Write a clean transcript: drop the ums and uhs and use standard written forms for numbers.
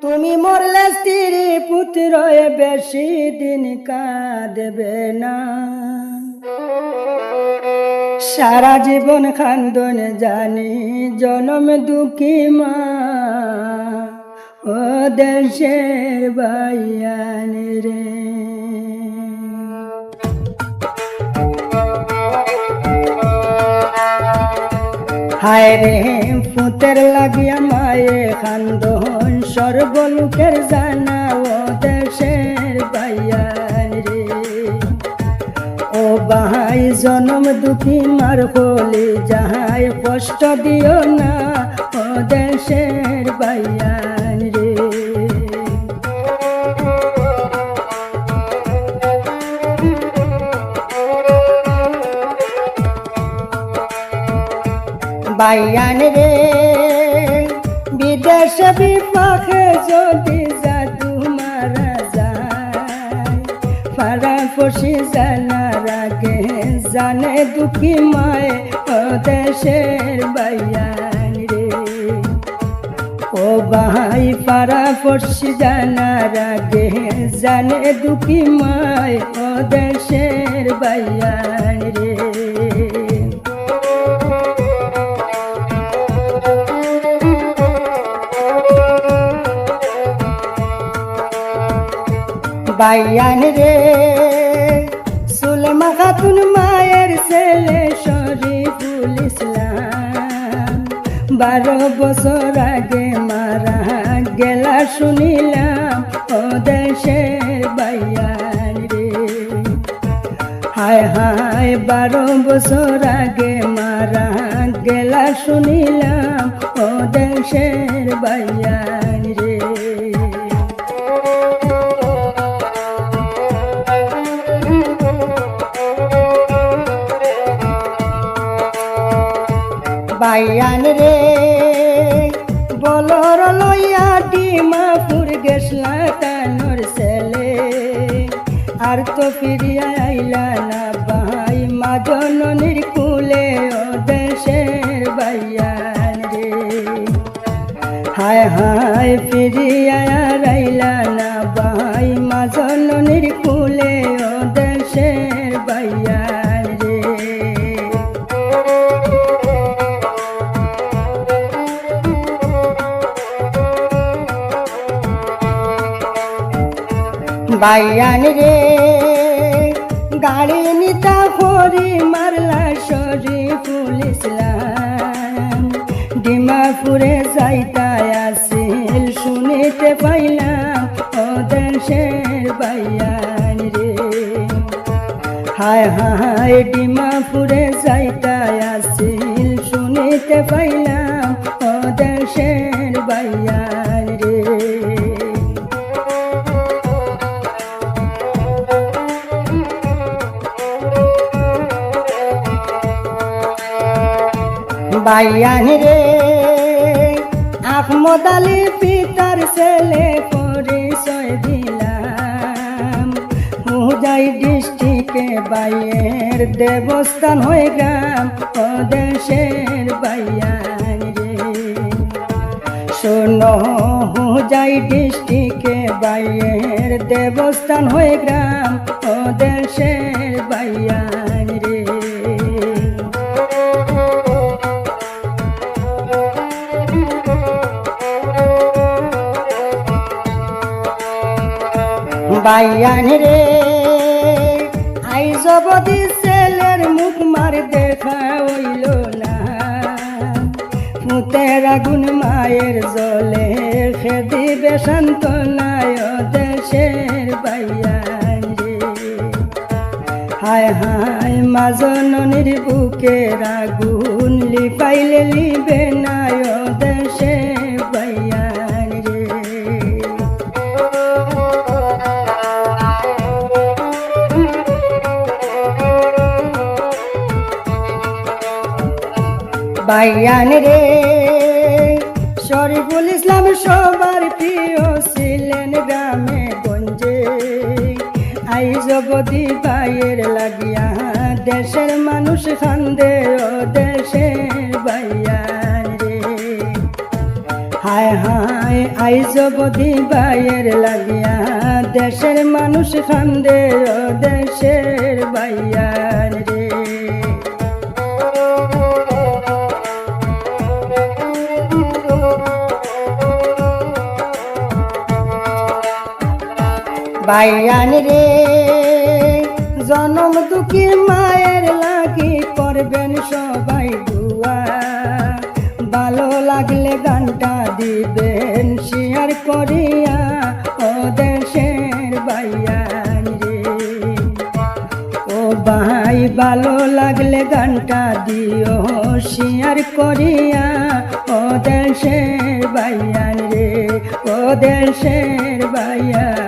তুমি মরলে স্ত্রী পুত্র বেশি দিন কাঁদবে না, সারা জীবন খান্দন জানি জনম দুঃখী মা ও দেশের বাইয়ান রে। হায় রে পুতের লাগিয়া মায়ে খান্দন সর্বলোকের জানা ও দেশের বাইয়ান রে। ও ভাই জনম দুঃখী মার হলি যাহাই কষ্ট দিও না ও দেশের বাইয়ান রে। বাইয়ান রে বিদেশ বিপাকে যদি জাদু মারা যায়, পাড়া পড়শি জানার আগে জানে দুঃখী মায়ে ও দেশের বাইয়ান রে। ও ভাই পাড়া পড়শি জানার আগে জানে দুঃখী মায়ে ও দেশের বাইয়ান রে। বাইয়ান রে সুলেমা খাতুন মায়ের ছেলে শরীফুল ইসলাম 12 বছর আগে মারা গেলা শুনিলাম ও দেশের বাইয়ান রে। হায় হায় 12 বছর আগে মারা গেলা শুনিলাম ও দেশের বাইয়ান রে। বাইয়ান রে বলর লইয়া ডিমাপুর গেছলা তানোর ছেলে, আর তো ফিরিয়া আইলা না ভাই মা জননীর কুলে ও দেশের বাইয়ান রে। হায় হায় ফিরিয়া আইলা না ভাই মা জননীর কুলে ও দেশের বাইয়ান রে। বাইয়ান রে গাড়ি নিতা ফরি মারলা শরীফুল ইসলাম, ডিমাপুরে যাইতা আসিল শুনিতে পাইলাম ও দেশের বাইয়ান রে। হায় হায় ডিমাপুরে যাইতা আসিল শুনিতে পাইলাম ও দেশের বাইয়ান রে। বাইয়ান রে আহমদ আলী পিতার ছেলে পরিচয় দিলাম, হুজাই ডিস্ট্রিক্টে বাইয়ের দেবস্থান হয়ে গ্রাম ও দেশের বাইয়ান রে। শোনো হুজাই ডিস্ট্রিক্টে বাইয়ের দেবস্থান হয়ে গ্রাম ও দেশের বাইয়ান রে। বাইয়ান রে আই জবদি ছেলের মুখ মার দেখা হইল না, মুতের আগুন মায়ের জলে খেদিবে সান্ত্বনায় ও দেশের বাইয়ান রে। হায় হায় মা জননীর বুকের আগুন লিপাইলে লিবে না ও দেশের বাইয়ান রে। বাইয়ান রে শরীফুল ইসলাম সবার প্রিয় ছিলেন গ্রামে গঞ্জে, আই জগদি বাইয়ের লাগিয়া দেশের মানুষ খান্দে ও দেশের বাইয়ান রে। হায় হায় আইজ বদি ভাইয়ের লাগিয়া দেশের মানুষ কান্দে ও দেশের ভাইয়ার রে। ভাইয়ান রে জনম দুঃখী মায়ের লাগি করবেন সবাই দুয়া, ভালো লাগলে গানটা দিবেন শেয়ার করিয়া ও দেশের ভাইয়ান রে। ও ভাই ভালো লাগলে গানটা দিও শেয়ার করিয়া ও দেশের ভাইয়ান রে, ও দেশের ভাইয়ান।